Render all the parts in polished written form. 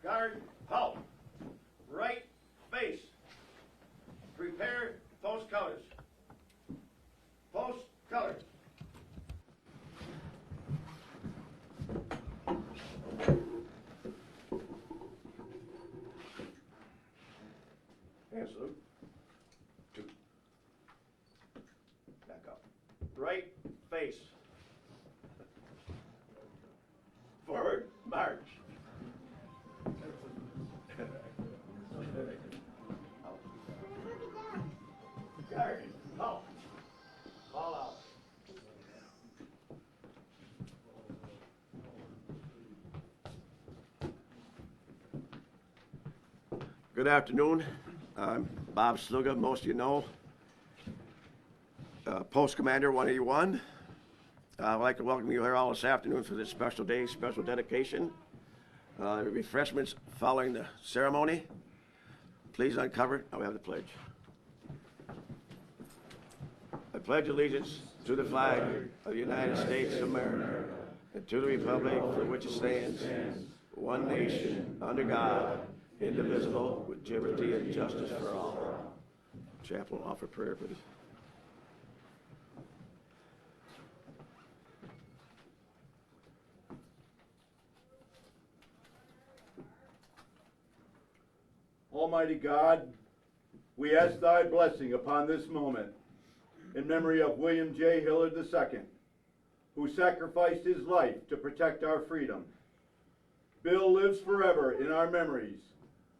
Guard, halt. Right, face. Prepare, post colors. Post colors. Hand salute. 2. Back up. Right, face. Forward, march. Guard, halt. Fall out. Good afternoon. I'm Bob Sluga, most of you know. Post Commander 181. I'd like to welcome you here all this afternoon for this special day, special dedication. Refreshments following the ceremony. Please uncover. Now we have the pledge. I pledge allegiance to the flag of the United States of America and to the republic for which it stands, one nation, under God, indivisible, with liberty and justice for all. Chaplain, offer prayer, please. Almighty God, we ask thy blessing upon this moment in memory of William J. Hillard II, who sacrificed his life to protect our freedom. Bill lives forever in our memories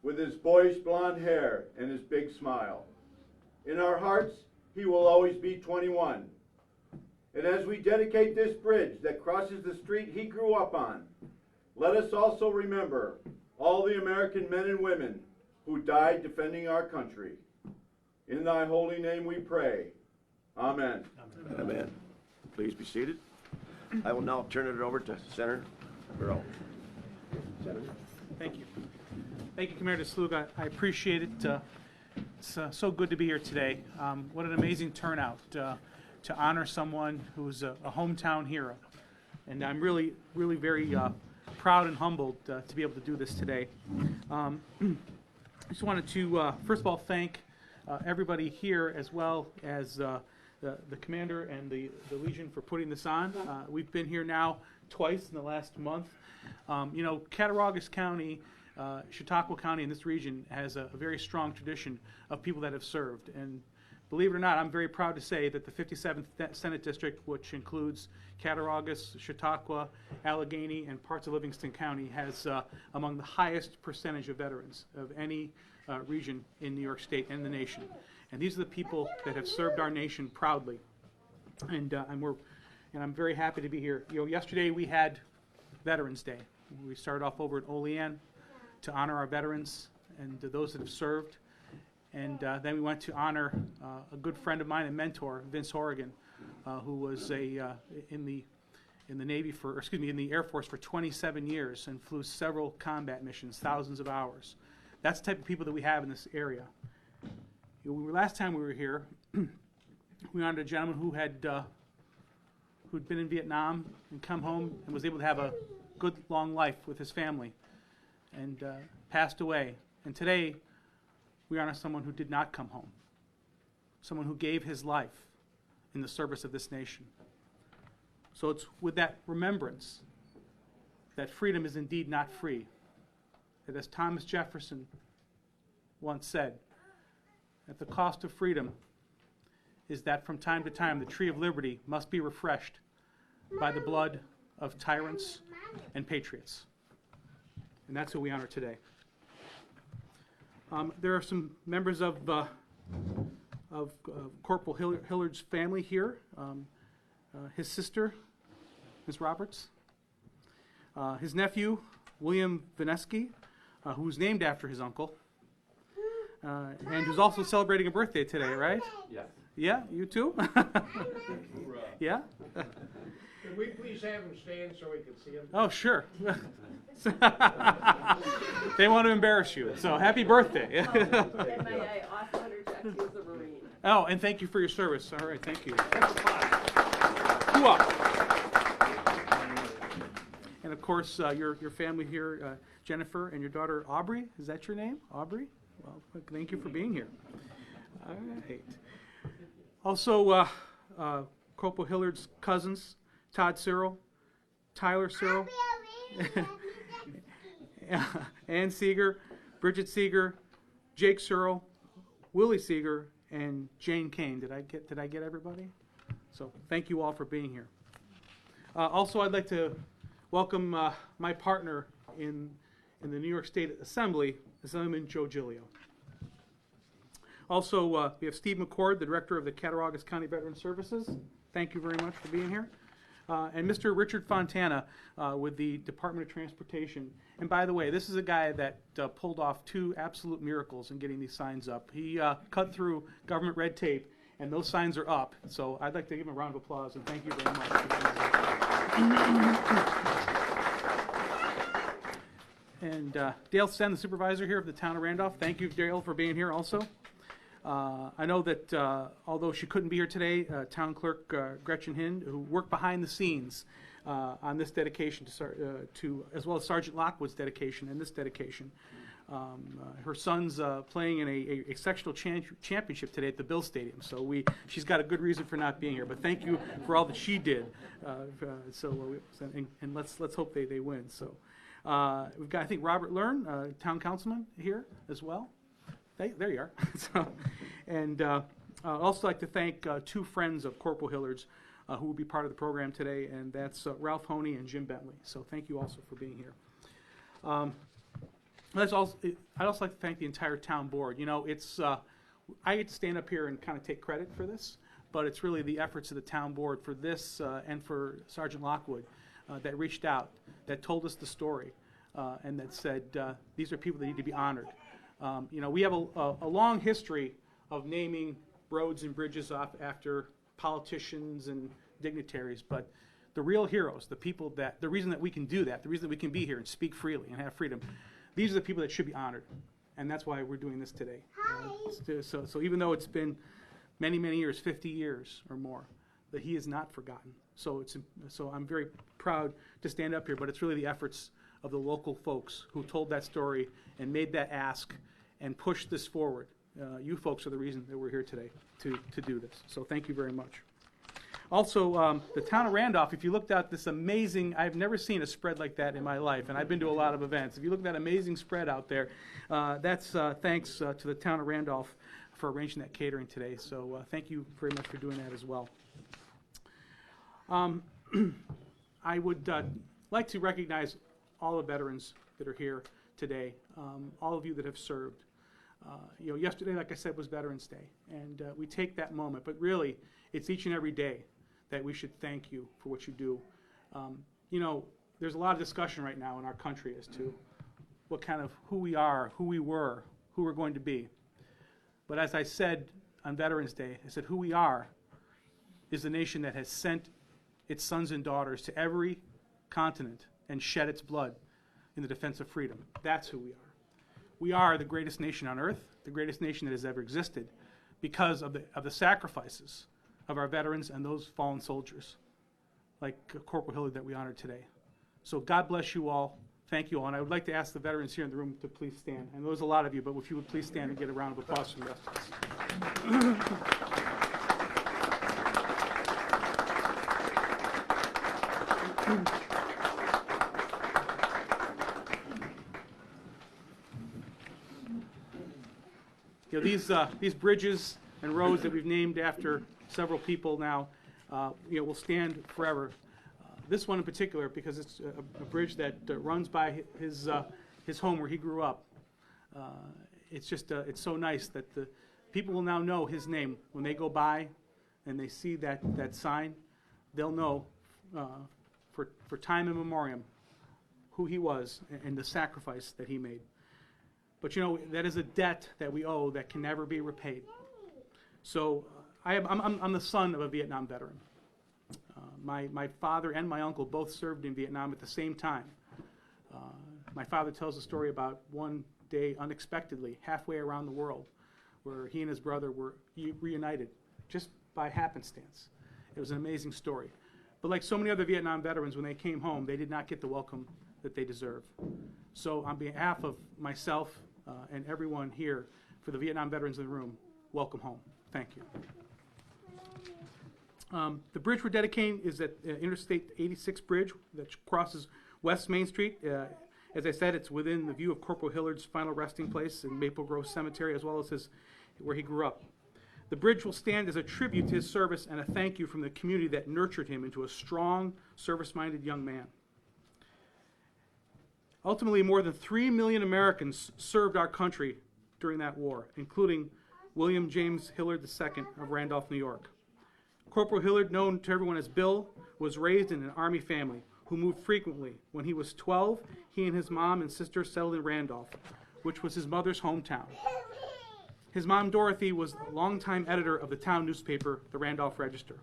with his boyish blonde hair and his big smile. In our hearts, he will always be 21. And as we dedicate this bridge that crosses the street he grew up on, let us also remember all the American men and women who died defending our country. In thy holy name we pray. Amen. Amen. Please be seated. I will now turn it over to Senator Burrow. Senator. Thank you. Thank you, Commander Sluga. I appreciate it. It's so good to be here today. What an amazing turnout to honor someone who's a hometown hero. And I'm really, really very proud and humbled to be able to do this today. I just wanted to, first of all, thank everybody here as well as the commander and the Legion for putting this on. We've been here now twice in the last month. You know, Cataracts County, Chautauqua County, and this region has a very strong tradition of people that have served. And believe it or not, I'm very proud to say that the 57th Senate District, which includes Cataracts, Chautauqua, Allegheny, and parts of Livingston County, has among the highest percentage of veterans of any region in New York State and the nation. And these are the people that have served our nation proudly. And I'm very happy to be here. You know, yesterday we had Veterans Day. We started off over at Olean to honor our veterans and those that have served. And then we went to honor a good friend of mine and mentor, Vince Horrigan, who was in the Navy in the Air Force for 27 years and flew several combat missions, thousands of hours. That's the type of people that we have in this area. Last time we were here, we honored a gentleman who'd been in Vietnam and come home and was able to have a good long life with his family and passed away. And today, we honor someone who did not come home, someone who gave his life in the service of this nation. So it's with that remembrance that freedom is indeed not free. That as Thomas Jefferson once said, that the cost of freedom is that from time to time the tree of liberty must be refreshed by the blood of tyrants and patriots. And that's who we honor today. There are some members of Corporal Hillard's family here. His sister, Ms. Roberts. His nephew, William Vineski, who's named after his uncle. And who's also celebrating a birthday today, right? Yes. Yeah, you too? Yeah? Can we please have him stand so we can see him? Oh, sure. They want to embarrass you, so happy birthday. And may I also interject, he was a Marine. Oh, and thank you for your service. All right, thank you. Who up? And of course, your family here, Jennifer, and your daughter Aubrey. Is that your name? Aubrey? Well, thank you for being here. All right. Also, Corporal Hillard's cousins, Todd Searle, Tyler Searle, Ann Seeger, Bridget Seeger, Jake Searle, Willie Seeger, and Jane Kane. Did I get everybody? So thank you all for being here. Also, I'd like to welcome my partner in the New York State Assembly, Assemblyman Joe Giglio. Also, we have Steve Mccord, the Director of the Cataracts County Veteran Services. Thank you very much for being here. And Mr. Richard Fontana with the Department of Transportation. And by the way, this is a guy that pulled off 2 absolute miracles in getting these signs up. He cut through government red tape, and those signs are up. So I'd like to give him a round of applause, and thank you very much for doing that. And Dale Sten, the supervisor here of the town of Randolph. Thank you, Dale, for being here also. I know that although she couldn't be here today, Town Clerk Gretchen Hind, who worked behind the scenes on this dedication to as well as Sergeant Lockwood's dedication and this dedication. Her son's playing in a sectional championship today at the Bill Stadium, so she's got a good reason for not being here. But thank you for all that she did. And let's hope they win. So we've got, I think, Robert Learn, town councilman, here as well. There you are. And I'd also like to thank 2 friends of Corporal Hillard's who will be part of the program today, and that's Ralph Honey and Jim Bentley. So thank you also for being here. I'd also like to thank the entire town board. You know, I get to stand up here and kind of take credit for this, but it's really the efforts of the town board for this and for Sergeant Lockwood that reached out, that told us the story, and that said these are people that need to be honored. You know, we have a long history of naming roads and bridges after politicians and dignitaries, but the real heroes, the reason that we can do that, the reason that we can be here and speak freely and have freedom, these are the people that should be honored, and that's why we're doing this today. So even though it's been many, many years, 50 years or more, that he is not forgotten. So I'm very proud to stand up here, but it's really the efforts of the local folks who told that story and made that ask and pushed this forward. You folks are the reason that we're here today to do this. So thank you very much. Also, the town of Randolph, if you looked at this amazing, I've never seen a spread like that in my life, and I've been to a lot of events. If you look at that amazing spread out there, that's thanks to the town of Randolph for arranging that catering today. So thank you very much for doing that as well. I would like to recognize all the veterans that are here today, all of you that have served. You know, yesterday, like I said, was Veterans Day, and we take that moment, but really, it's each and every day that we should thank you for what you do. You know, there's a lot of discussion right now in our country as to what kind of who we are, who we were, who we're going to be. But as I said on Veterans Day, I said who we are is the nation that has sent its sons and daughters to every continent and shed its blood in the defense of freedom. That's who we are. We are the greatest nation on earth, the greatest nation that has ever existed, because of the sacrifices of our veterans and those fallen soldiers, like Corporal Hillard that we honored today. So God bless you all. Thank you all. And I would like to ask the veterans here in the room to please stand. I know there's a lot of you, but if you would please stand and get a round of applause from the rest of us. You know, these bridges and roads that we've named after several people now, you know, will stand forever. This one in particular, because it's a bridge that runs by his home where he grew up. It's just it's so nice that the people will now know his name when they go by and they see that sign. They'll know for time immemorial who he was and the sacrifice that he made. But you know, that is a debt that we owe that can never be repaid. So I'm the son of a Vietnam veteran. My father and my uncle both served in Vietnam at the same time. My father tells a story about one day, unexpectedly, halfway around the world, where he and his brother were reunited just by happenstance. It was an amazing story. But like so many other Vietnam veterans, when they came home, they did not get the welcome that they deserve. So on behalf of myself and everyone here, for the Vietnam veterans in the room, welcome home. Thank you. The bridge we're dedicating is at Interstate 86 bridge that crosses West Main Street. As I said, it's within the view of Corporal Hillard's final resting place in Maple Grove Cemetery, as well as where he grew up. The bridge will stand as a tribute to his service and a thank you from the community that nurtured him into a strong, service-minded young man. Ultimately, more than 3 million Americans served our country during that war, including William James Hillard II of Randolph, New York. Corporal Hillard, known to everyone as Bill, was raised in an Army family who moved frequently. When he was 12, he and his mom and sister settled in Randolph, which was his mother's hometown. His mom, Dorothy, was a longtime editor of the town newspaper, the Randolph Register.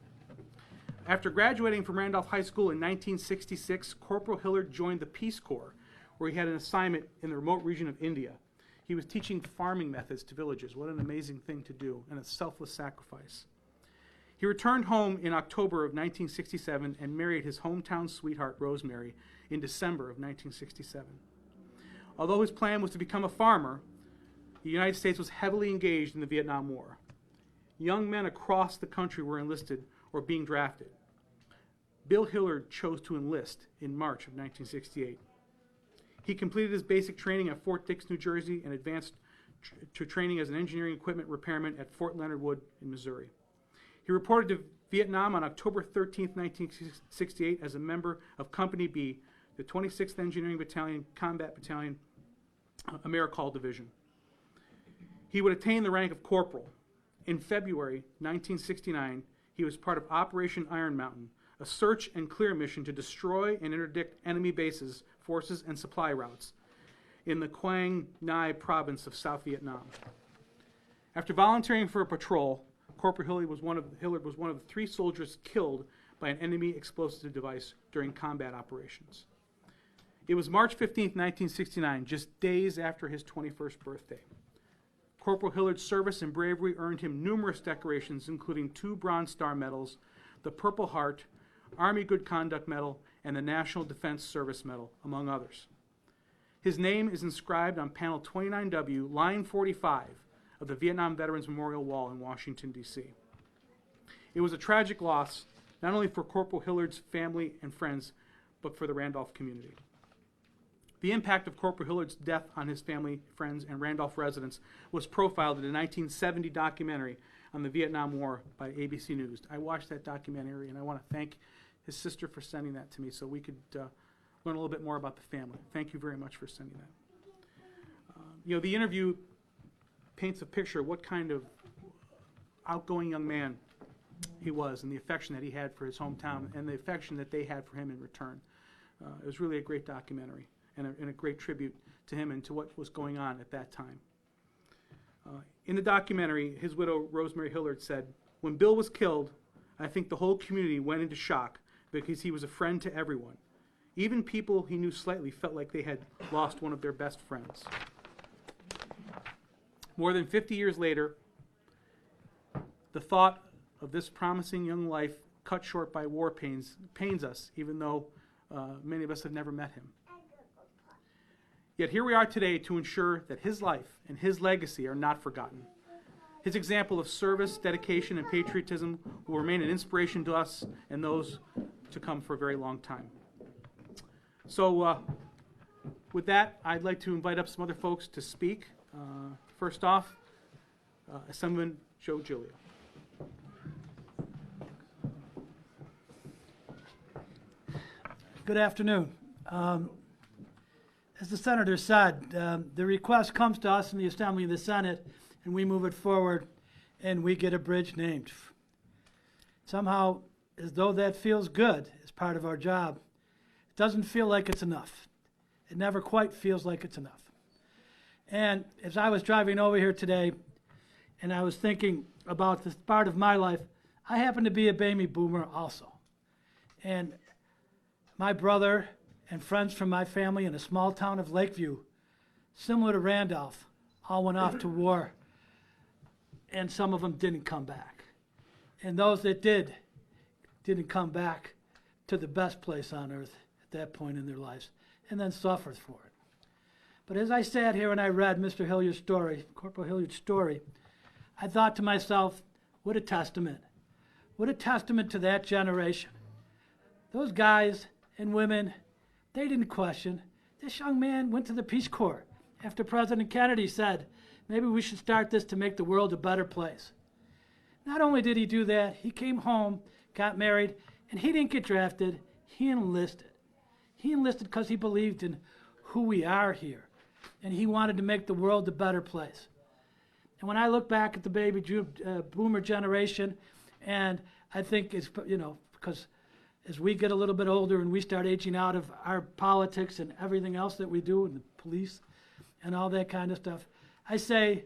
After graduating from Randolph High School in 1966, Corporal Hillard joined the Peace Corps, where he had an assignment in the remote region of India. He was teaching farming methods to villagers. What an amazing thing to do, and a selfless sacrifice. He returned home in October of 1967 and married his hometown sweetheart, Rosemary, in December of 1967. Although his plan was to become a farmer, the United States was heavily engaged in the Vietnam War. Young men across the country were enlisted or being drafted. Bill Hillard chose to enlist in March of 1968. He completed his basic training at Fort Dix, New Jersey, and advanced to training as an engineering equipment repairman at Fort Leonard Wood in Missouri. He reported to Vietnam on October 13, 1968, as a member of Company B, the 26th Engineering Battalion, Combat Battalion, AmeriCall Division. He would attain the rank of corporal. In February 1969, he was part of Operation Iron Mountain, a search and clear mission to destroy and interdict enemy bases, forces, and supply routes in the Quang Ngai province of South Vietnam. After volunteering for a patrol, Corporal Hillard was one of the 3 soldiers killed by an enemy explosive device during combat operations. It was March 15, 1969, just days after his 21st birthday. Corporal Hillard's service and bravery earned him numerous decorations, including 2 Bronze Star medals, the Purple Heart, Army Good Conduct Medal, and the National Defense Service Medal, among others. His name is inscribed on panel 29W, line 45 of the Vietnam Veterans Memorial Wall in Washington, D.C. It was a tragic loss, not only for Corporal Hillard's family and friends, but for the Randolph community. The impact of Corporal Hillard's death on his family, friends, and Randolph residents was profiled in a 1970 documentary on the Vietnam War by ABC News. I watched that documentary, and I want to thank his sister for sending that to me so we could learn a little bit more about the family. Thank you very much for sending that. The interview paints a picture of what kind of outgoing young man he was and the affection that he had for his hometown and the affection that they had for him in return. It was really a great documentary and a great tribute to him and to what was going on at that time. In the documentary, his widow, Rosemary Hillard, said, "When Bill was killed, I think the whole community went into shock because he was a friend to everyone. Even people he knew slightly felt like they had lost one of their best friends." More than 50 years later, the thought of this promising young life cut short by war pains us, even though many of us have never met him. Yet here we are today to ensure that his life and his legacy are not forgotten. His example of service, dedication, and patriotism will remain an inspiration to us and those to come for a very long time. So with that, I'd like to invite up some other folks to speak. First off, Assemblyman Joe Giglio. Good afternoon. As the Senator said, the request comes to us in the Assembly and the Senate, and we move it forward, and we get a bridge named. Somehow, as though that feels good as part of our job, it doesn't feel like it's enough. It never quite feels like it's enough. And as I was driving over here today, and I was thinking about this part of my life, I happen to be a baby boomer also. And my brother and friends from my family in a small town of Lakeview, similar to Randolph, all went off to war, and some of them didn't come back. And those that didn't come back to the best place on earth at that point in their lives. and then suffers for it. But as I sat here and I read Mr. Hilliard's story, Corporal Hilliard's story, I thought to myself, what a testament. What a testament to that generation. Those guys and women, they didn't question. This young man went to the Peace Corps after President Kennedy said, maybe we should start this to make the world a better place. Not only did he do that, he came home, got married, and he didn't get drafted, he enlisted. He enlisted because he believed in who we are here, and he wanted to make the world a better place. And when I look back at the baby boomer generation, and I think it's, because as we get a little bit older and we start aging out of our politics and everything else that we do, and the police and all that kind of stuff, I say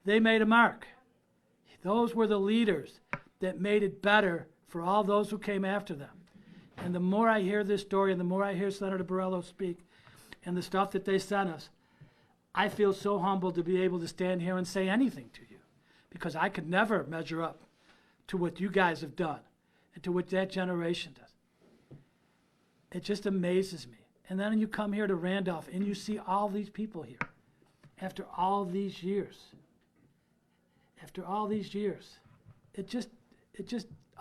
they made a mark. Those were the leaders that made it better for all those who came after them. And the more I hear this story and the more I hear Senator Borrello speak and the stuff that they sent us, I feel so humbled to be able to stand here and say anything to you, because I could never measure up to what you guys have done and to what that generation does. It just amazes me. And then you come here to Randolph and you see all these people here after all these years. After all these years, it just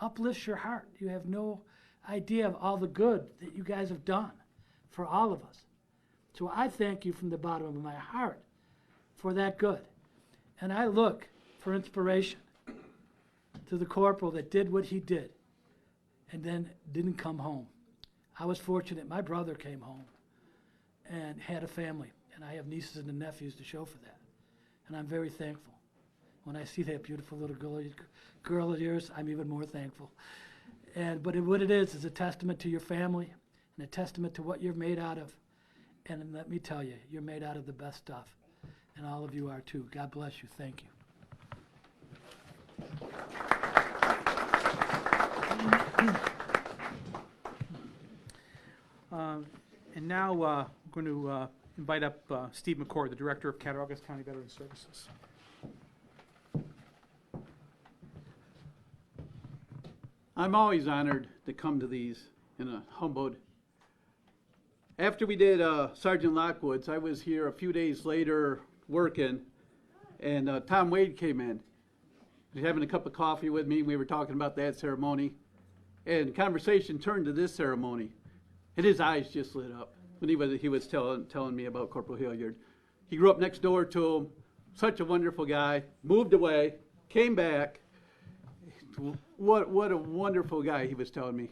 uplifts your heart. You have no idea of all the good that you guys have done for all of us. So I thank you from the bottom of my heart for that good. And I look for inspiration to the corporal that did what he did and then didn't come home. I was fortunate. My brother came home and had a family, and I have nieces and nephews to show for that. And I'm very thankful. When I see that beautiful little girl of yours, I'm even more thankful. But what it is a testament to your family and a testament to what you're made out of. And let me tell you, you're made out of the best stuff. And all of you are too. God bless you. Thank you. And now we're going to invite up Steve Mccord, the Director of Cataracts County Veterans Services. I'm always honored to come to these and humbled. After we did Sergeant Lockwood's, I was here a few days later working, and Tom Wade came in. He was having a cup of coffee with me. We were talking about that ceremony, and conversation turned to this ceremony, and his eyes just lit up when he was telling me about Corporal Hilliard. He grew up next door to him, such a wonderful guy, moved away, came back. What a wonderful guy, he was telling me.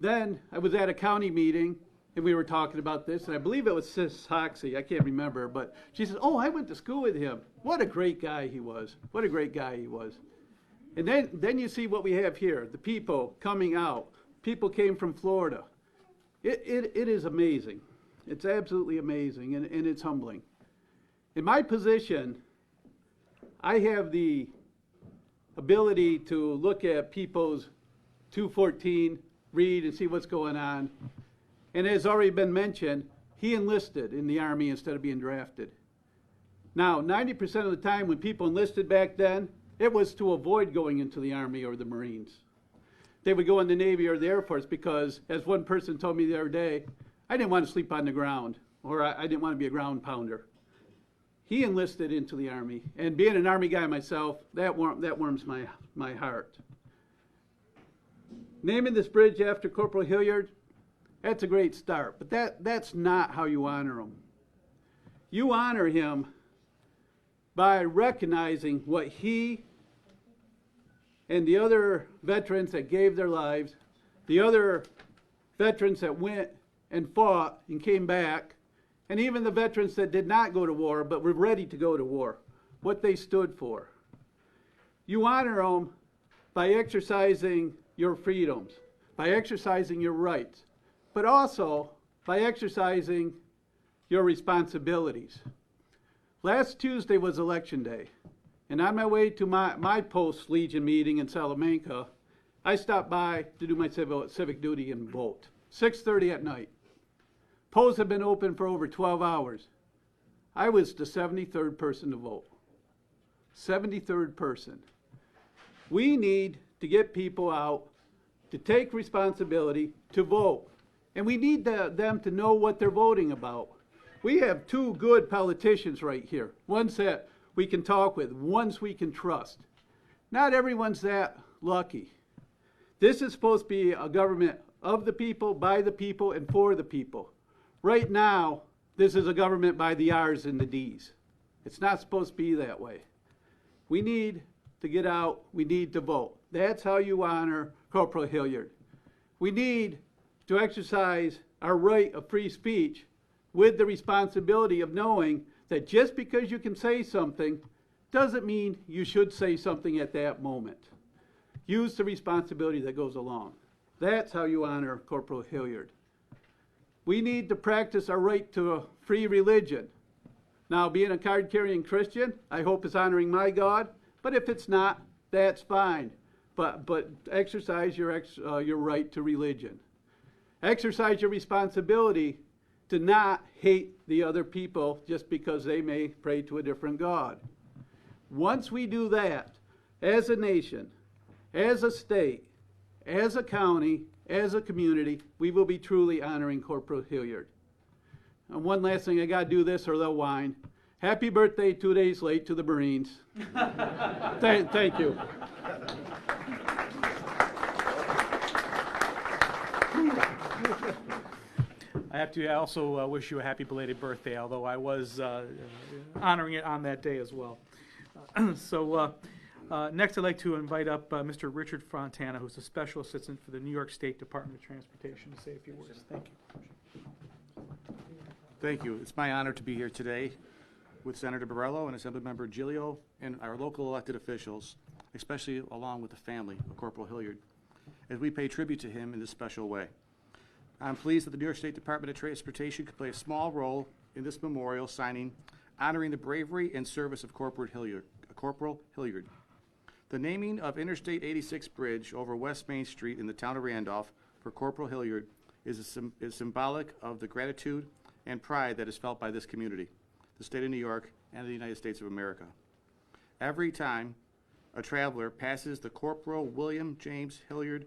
Then I was at a county meeting, and we were talking about this, and I believe it was Sis Hoxie, I can't remember, but she says, oh, I went to school with him. What a great guy he was. What a great guy he was. And then you see what we have here, the people coming out. People came from Florida. It is amazing. It's absolutely amazing, and it's humbling. In my position, I have the ability to look at people's 214, read and see what's going on. And as already been mentioned, he enlisted in the Army instead of being drafted. Now, 90% of the time when people enlisted back then, it was to avoid going into the Army or the Marines. They would go in the Navy or the Air Force because, as one person told me the other day, I didn't want to sleep on the ground, or I didn't want to be a ground pounder. He enlisted into the Army, and being an Army guy myself, that warms my heart. Naming this bridge after Corporal Hilliard, that's a great start, but that's not how you honor him. You honor him by recognizing what he and the other veterans that gave their lives, the other veterans that went and fought and came back, and even the veterans that did not go to war but were ready to go to war, what they stood for. You honor them by exercising your freedoms, by exercising your rights, but also by exercising your responsibilities. Last Tuesday was Election Day, and on my way to my post-Legion meeting in Salamanca, I stopped by to do my civic duty and vote. 6:30 at night. Polls have been open for over 12 hours. I was the 73rd person to vote. 73rd person. We need to get people out to take responsibility to vote. And we need them to know what they're voting about. We have two good politicians right here. Ones that we can talk with, ones we can trust. Not everyone's that lucky. This is supposed to be a government of the people, by the people, and for the people. Right now, this is a government by the R's and the D's. It's not supposed to be that way. We need to get out. We need to vote. That's how you honor Corporal Hilliard. We need to exercise our right of free speech with the responsibility of knowing that just because you can say something doesn't mean you should say something at that moment. Use the responsibility that goes along. That's how you honor Corporal Hilliard. We need to practice our right to a free religion. Now, being a card-carrying Christian, I hope is honoring my God, but if it's not, that's fine. But exercise your right to religion. Exercise your responsibility to not hate the other people just because they may pray to a different God. Once we do that, as a nation, as a state, as a county, as a community, we will be truly honoring Corporal Hilliard. And one last thing, I got to do this or they'll whine. Happy birthday 2 days late to the Marines. Thank you. I have to also wish you a happy belated birthday, although I was honoring it on that day as well. Next I'd like to invite up Mr. Richard Fontana, who's a special assistant for the New York State Department of Transportation, to say a few words. Thank you. Thank you. It's my honor to be here today with Senator Borrello and Assemblymember Giglio and our local elected officials, especially along with the family of Corporal Hilliard, as we pay tribute to him in this special way. I'm pleased that the New York State Department of Transportation could play a small role in this memorial signing, honoring the bravery and service of Corporal Hilliard. The naming of Interstate 86 Bridge over West Main Street in the town of Randolph for Corporal Hilliard is symbolic of the gratitude and pride that is felt by this community, the state of New York, and the United States of America. Every time a traveler passes the Corporal William James Hilliard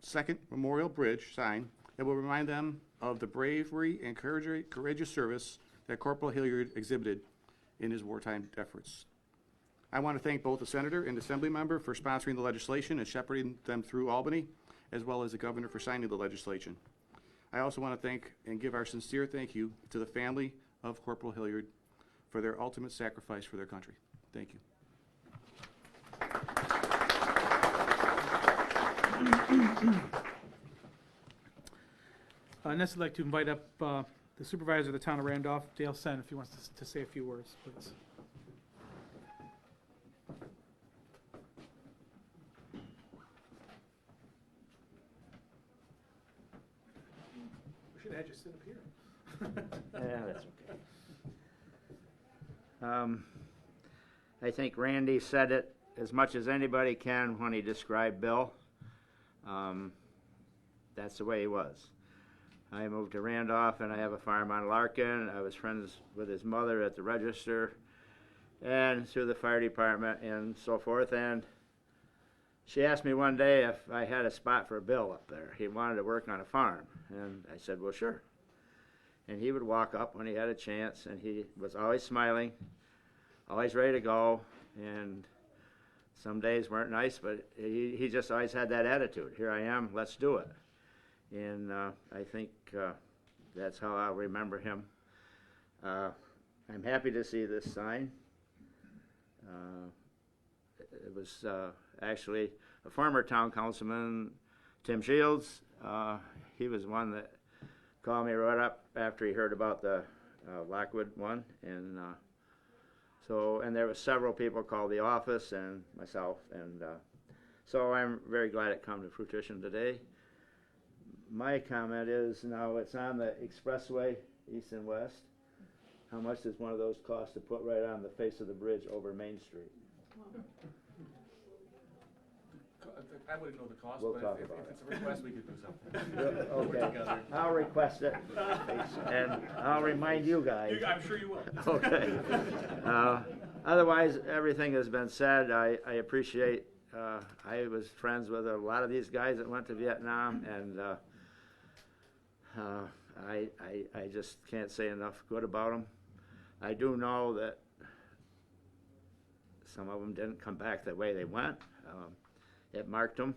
Second Memorial Bridge sign, it will remind them of the bravery and courageous service that Corporal Hilliard exhibited in his wartime efforts. I want to thank both the Senator and Assembly member for sponsoring the legislation and shepherding them through Albany, as well as the Governor for signing the legislation. I also want to thank and give our sincere thank you to the family of Corporal Hilliard for their ultimate sacrifice for their country. Thank you. Next, I'd like to invite up the supervisor of the town of Randolph, Dale Sen, if he wants to say a few words, please. We should have had you sit up here. Yeah, that's okay. I think Randy said it as much as anybody can when he described Bill. That's the way he was. I moved to Randolph and I have a farm on Larkin. I was friends with his mother at the register and through the fire department and so forth. And she asked me one day if I had a spot for Bill up there. He wanted to work on a farm. And I said, well, sure. And he would walk up when he had a chance, and he was always smiling, always ready to go. And some days weren't nice, but he just always had that attitude. Here I am, let's do it. And I think that's how I'll remember him. I'm happy to see this sign. It was actually a former town councilman, Tim Shields. He was one that called me right up after he heard about the Lockwood one. And and there was several people called the office and myself. And so I'm very glad it come to fruition today. My comment is, now it's on the expressway, east and west. How much does one of those cost to put right on the face of the bridge over Main Street? I wouldn't know the cost, We'll but talk if about it's a request, we could do something. Okay, I'll request it, and I'll remind you guys. I'm sure you will. Okay. Otherwise, everything has been said. I appreciate, I was friends with a lot of these guys that went to Vietnam, and I just can't say enough good about them. I do know that some of them didn't come back the way they went. It marked them,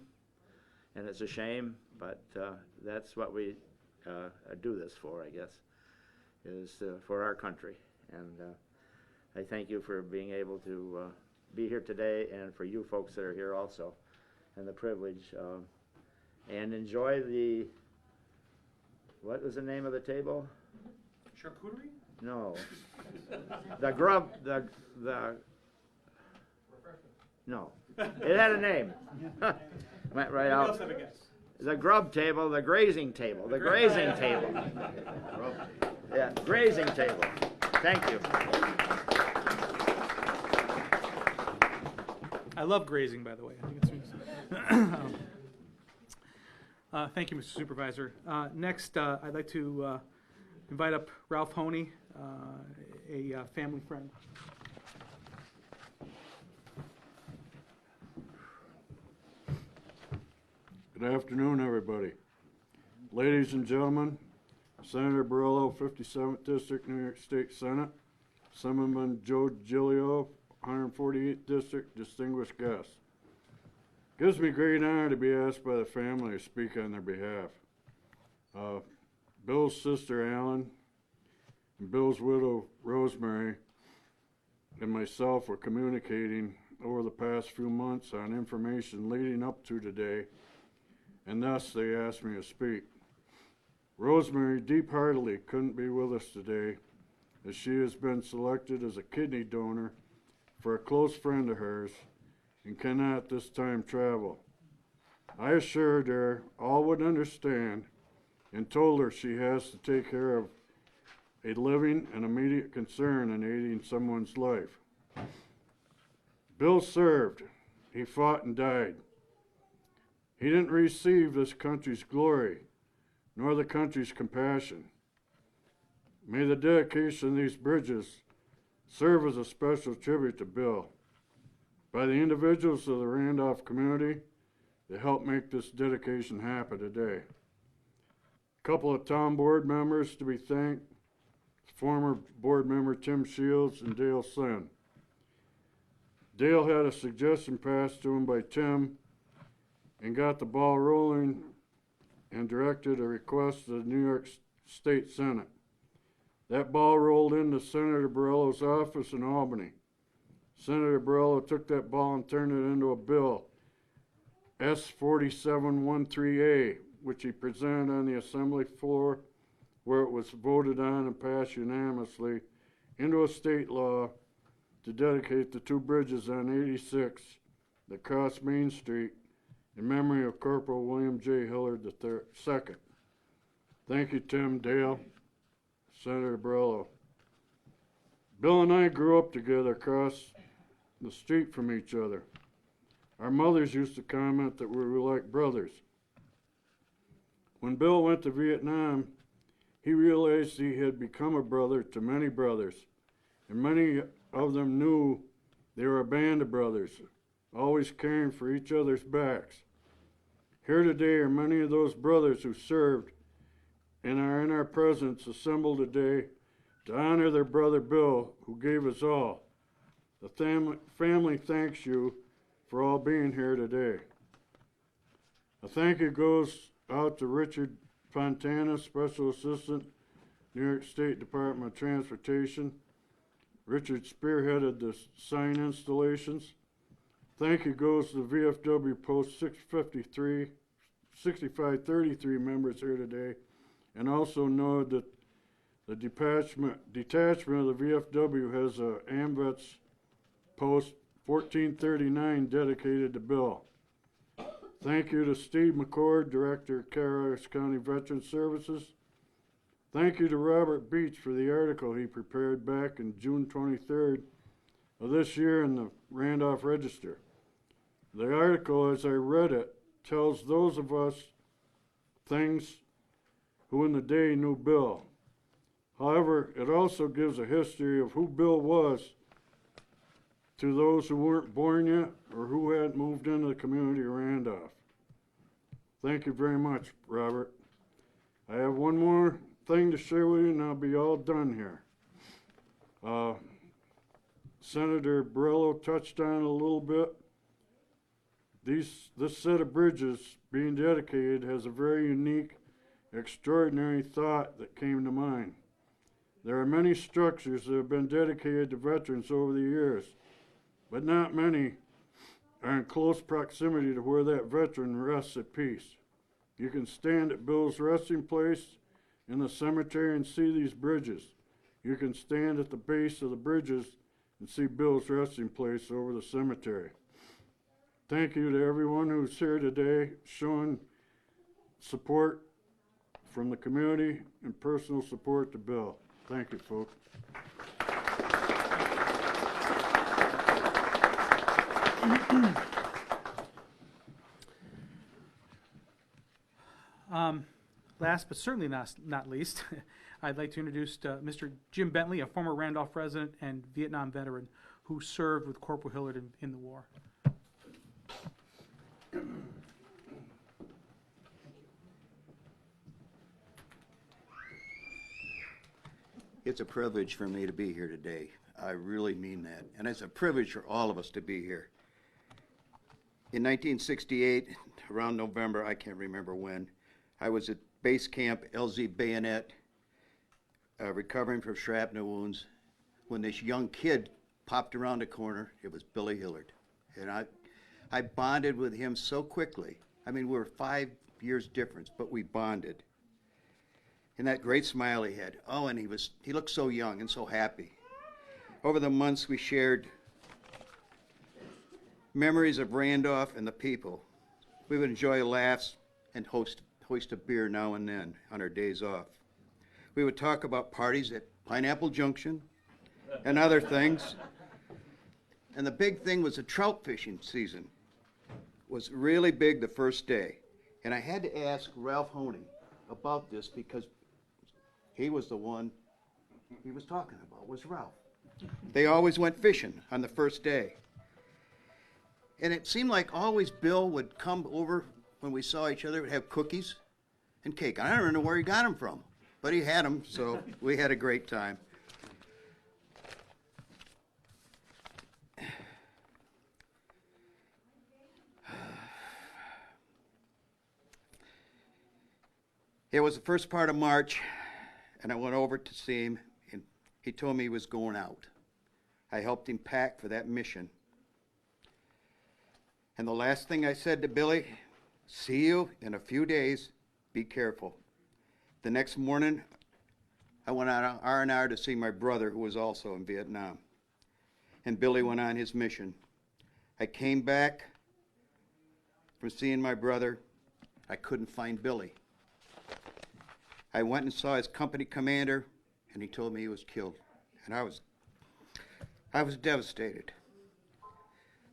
and it's a shame, but that's what we do this for, I guess, is for our country. And I thank you for being able to be here today, and for you folks that are here also, and the privilege. And enjoy the, what was the name of the table? Charcuterie? No. The grub, no. It had a name. Went right Who out. else have a guess? The grub table, the grazing table, the grazing table. Yeah, grazing table. Thank you. I love grazing, by the way. I think it's thank you, Mr. Supervisor. Next, I'd like to invite up Ralph Honey, a family friend. Good afternoon, everybody. Ladies and gentlemen, Senator Borrello, 57th District, New York State Senate, Assemblyman Joe Giglio, 148th District, distinguished guests. Gives me great honor to be asked by the family to speak on their behalf. Bill's sister, Alan, and Bill's widow, Rosemary, and myself were communicating over the past few months on information leading up to today, and thus they asked me to speak. Rosemary deep-heartedly couldn't be with us today, as she has been selected as a kidney donor for a close friend of hers and cannot at this time travel. I assured her all would understand and told her she has to take care of a living and immediate concern in aiding someone's life. Bill served. He fought and died. He didn't receive this country's glory, nor the country's compassion. May the dedication of these bridges serve as a special tribute to Bill by the individuals of the Randolph community that helped make this dedication happen today. A couple of town board members to be thanked, former board member Tim Shields and Dale Sen. Dale had a suggestion passed to him by Tim and got the ball rolling and directed a request to the New York State Senate. That ball rolled into Senator Borrello's office in Albany. Senator Borrello took that ball and turned it into a bill, S4713A, which he presented on the assembly floor, where it was voted on and passed unanimously, into a state law to dedicate the two bridges on 86 that cross Main Street in memory of Corporal William J. Hillard II. Thank you, Tim, Dale, Senator Borrello. Bill and I grew up together across the street from each other. Our mothers used to comment that we were like brothers. When Bill went to Vietnam, he realized he had become a brother to many brothers, and many of them knew they were a band of brothers, always caring for each other's backs. Here today are many of those brothers who served and are in our presence assembled today to honor their brother Bill, who gave us all. The family thanks you for all being here today. A thank you goes out to Richard Fontana, Special Assistant, New York State Department of Transportation. Richard spearheaded the sign installations. Thank you goes to the VFW Post 6533 members here today, and also know that the detachment of the VFW has a AMVETS Post 1439 dedicated to Bill. Thank you to Steve Mccord, Director of Cataracts County Veteran Services. Thank you to Robert Beach for the article he prepared back in June 23rd of this year in the Randolph Register. The article, as I read it, tells those of us things who in the day knew Bill. However, it also gives a history of who Bill was to those who weren't born yet or who hadn't moved into the community of Randolph. Thank you very much, Robert. I have one more thing to share with you, and I'll be all done here. Senator Borrello touched on it a little bit. This set of bridges being dedicated has a very unique, extraordinary thought that came to mind. There are many structures that have been dedicated to veterans over the years, but not many are in close proximity to where that veteran rests at peace. You can stand at Bill's resting place in the cemetery and see these bridges. You can stand at the base of the bridges and see Bill's resting place over the cemetery. Thank you to everyone who's here today showing support from the community and personal support to Bill. Thank you, folks. Last but certainly not least, I'd like to introduce Mr. Jim Bentley, a former Randolph resident and Vietnam veteran who served with Corporal Hillard in the war. It's a privilege for me to be here today. I really mean that. And it's a privilege for all of us to be here. In 1968, around November, I can't remember when, I was at base camp LZ Bayonet, recovering from shrapnel wounds, when this young kid popped around the corner. It was Billy Hillard. And I bonded with him so quickly. I mean, we were 5 years difference, but we bonded. And that great smile he had. Oh, and he looked so young and so happy. Over the months, we shared memories of Randolph and the people. We would enjoy laughs and hoist a beer now and then on our days off. We would talk about parties at Pineapple Junction and other things. And the big thing was the trout fishing season was really big the first day. And I had to ask Ralph Honey about this because he was the one he was talking about, was Ralph. They always went fishing on the first day. And it seemed like always Bill would come over when we saw each other, would have cookies and cake. I don't know where he got them from, but he had them, so we had a great time. It was the first part of March, and I went over to see him, and he told me he was going out. I helped him pack for that mission. And the last thing I said to Billy, see you in a few days, be careful. The next morning, I went on R&R to see my brother, who was also in Vietnam. And Billy went on his mission. I came back from seeing my brother. I couldn't find Billy. I went and saw his company commander, and he told me he was killed. And I was devastated.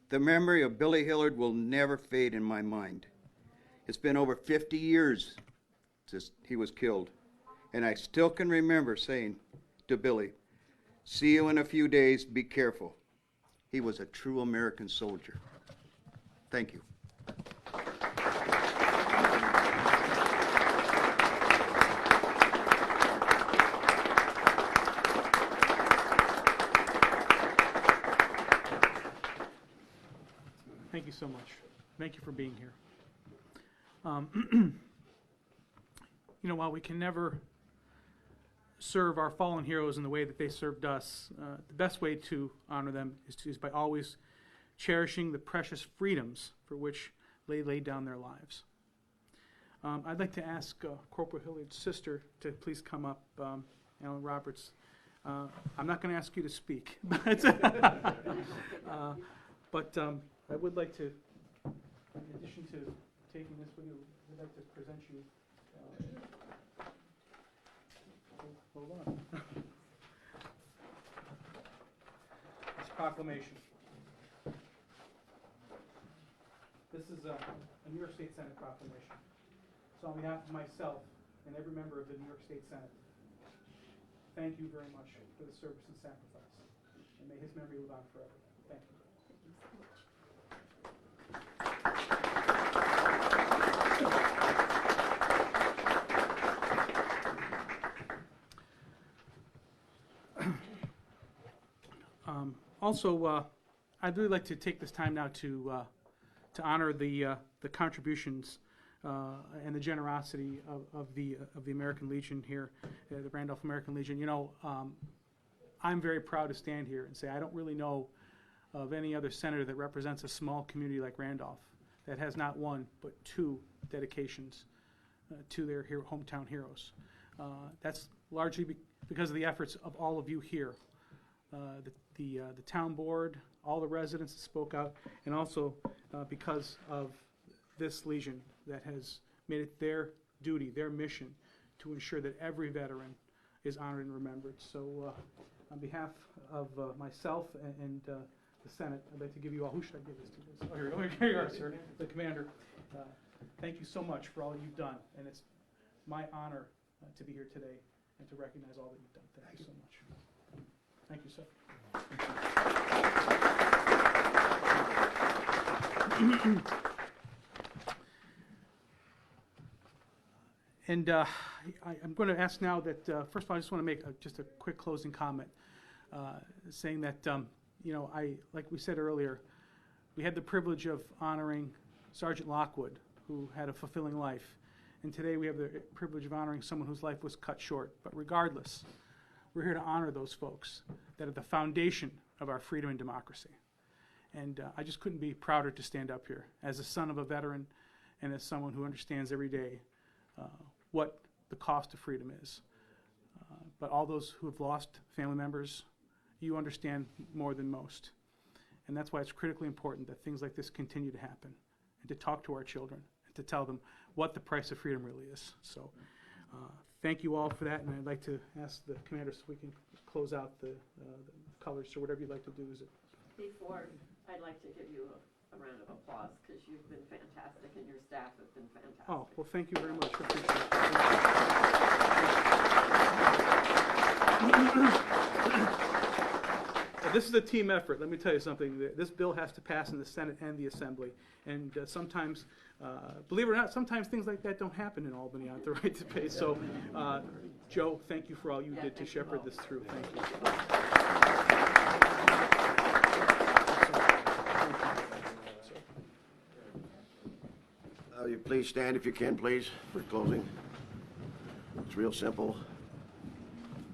The memory of Billy Hillard will never fade in my mind. It's been over 50 years since he was killed, and I still can remember saying to Billy, see you in a few days, be careful. He was a true American soldier. Thank you. Thank you so much. Thank you for being here. While we can never serve our fallen heroes in the way that they served us, the best way to honor them is by always cherishing the precious freedoms for which they laid down their lives. I'd like to ask Corporal Hillard's sister to please come up, Ellen Roberts. I'm not going to ask you to speak, but I would like to, in addition to taking this with you, I'd like to present you. Hold on. This proclamation. This is a New York State Senate proclamation. So on behalf of myself and every member of the New York State Senate, thank you very much for the service and sacrifice. And may his memory live on forever. Thank you. Also, I'd really like to take this time now to honor the contributions and the generosity of the American Legion here, the Randolph American Legion. You know, I'm very proud to stand here and say I don't really know of any other senator that represents a small community like Randolph that has not one but 2 dedications to their hometown heroes. That's largely because of the efforts of all of you here, the town board, all the residents that spoke out, and also because of this Legion that has made it their duty, their mission, to ensure that every veteran is honored and remembered. So on behalf of myself and the Senate, I'd like to give you all, who should I give this to? Oh, here you are, sir, the commander. Thank you so much for all you've done, and it's my honor to be here today and to recognize all that you've done. Thank you so much. Thank you, sir. And I'm going to ask now that, first of all, I just want to make just a quick closing comment, saying that, you know, like we said earlier, we had the privilege of honoring Sergeant Lockwood, who had a fulfilling life. And today we have the privilege of honoring someone whose life was cut short. But regardless, we're here to honor those folks that are the foundation of our freedom and democracy. And I just couldn't be prouder to stand up here as a son of a veteran and as someone who understands every day what the cost of freedom is. But all those who have lost family members, you understand more than most. And that's why it's critically important that things like this continue to happen, and to talk to our children and to tell them what the price of freedom really is. So thank you all for that, and I'd like to ask the commander so we can close out the colors or whatever you'd like to do. Before, I'd like to give you a round of applause because you've been fantastic and your staff have been fantastic. Oh, well, thank you very much. I appreciate it. This is a team effort. Let me tell you something. This bill has to pass in the Senate and the Assembly. And sometimes, believe it or not, sometimes things like that don't happen in Albany at the right pace. So, Joe, thank you for all you did to shepherd this through. Thank you. You please stand if you can, please, for closing. It's real simple.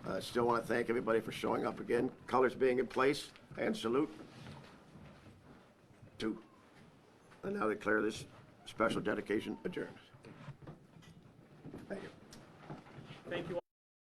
I still want to thank everybody for showing up again, colors being in place, and salute. 2. I now declare this special dedication adjourned. Thank you. Thank you all.